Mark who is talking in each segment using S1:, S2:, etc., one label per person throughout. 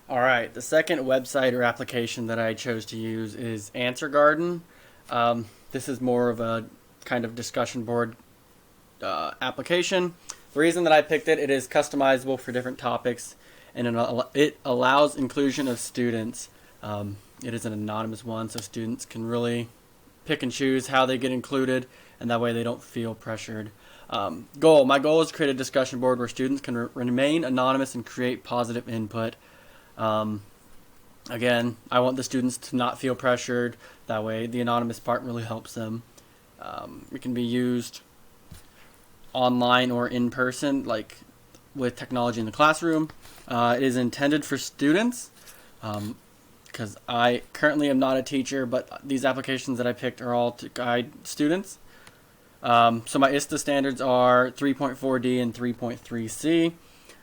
S1: All right, the second website or application that I chose to use is Answer Garden. This is more of a kind of discussion board application. The reason that I picked it, it is customizable for different topics, and it allows inclusion of students. It is an anonymous one, so students can really pick and choose how they get included, and that way they don't feel pressured. My goal is to create a discussion board where students can remain anonymous and create positive input. Um, Again, I want the students to not feel pressured. That way, the anonymous part really helps them. It can be used online or in person, like with technology in the classroom. It is intended for students because I currently am not a teacher, but these applications that I picked are all to guide students. So my ISTA standards are 3.4D and 3.3C.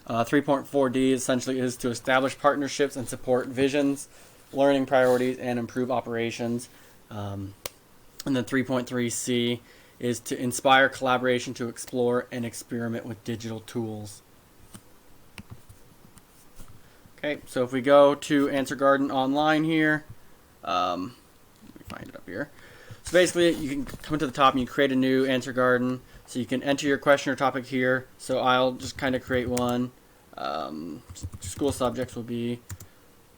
S1: 3.4D essentially is to establish partnerships and support visions, learning priorities, and improve operations. And then 3.3C is to inspire collaboration to explore and experiment with digital tools. Okay, so if we go to Answer Garden online here, let me find it up here. So basically, you can come to the top and you create a new Answer Garden. So you can enter your question or topic here. So I'll just kind of create one. School subjects will be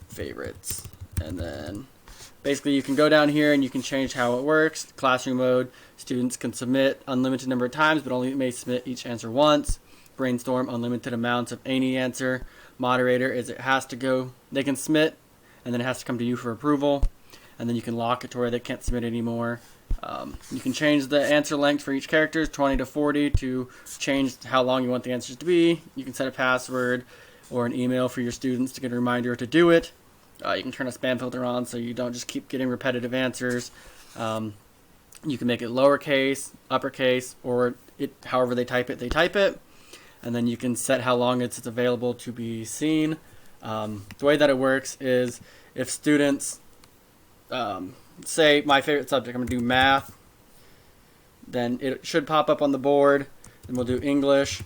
S1: favorites. And then basically you can go down here and you can change how it works. Classroom mode, students can submit unlimited number of times, but only may submit each answer once. Brainstorm unlimited amounts of any answer. Moderator is it has to go, they can submit, and then it has to come to you for approval. And then you can lock it to where they can't submit anymore. You can change the answer length for each character, 20 to 40, to change how long you want the answers to be. You can set a password or an email for your students to get a reminder to do it. You can turn a spam filter on so you don't just keep getting repetitive answers. You can make it lowercase, uppercase, or however they type it, they type it. And then you can set how long it's available to be seen. The way that it works is if students say my favorite subject, I'm going to do math, then it should pop up on the board. Then we'll do English.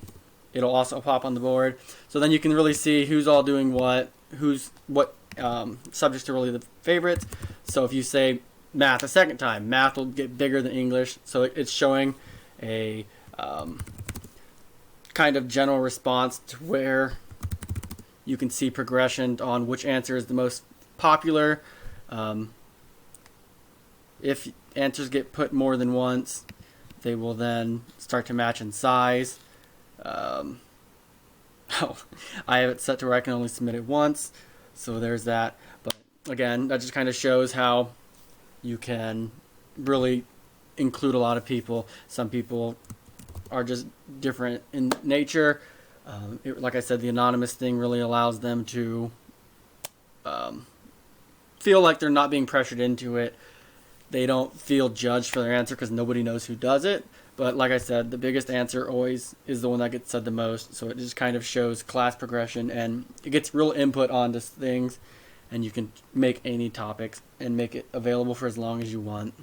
S1: It'll also pop on the board. So then you can really see who's all doing what subjects are really the favorites. So if you say math a second time, math will get bigger than English. So it's showing a kind of general response to where you can see progression on which answer is the most popular. If answers get put more than once, they will then start to match in size. I have it set to where I can only submit it once, so there's that. But again, that just kind of shows how you can really include a lot of people. Some people are just different in nature. Like I said, the anonymous thing really allows them to feel like they're not being pressured into it. They don't feel judged for their answer because nobody knows who does it. But like I said, the biggest answer always is the one that gets said the most. So it just kind of shows class progression, and it gets real input onto things. And you can make any topics and make it available for as long as you want.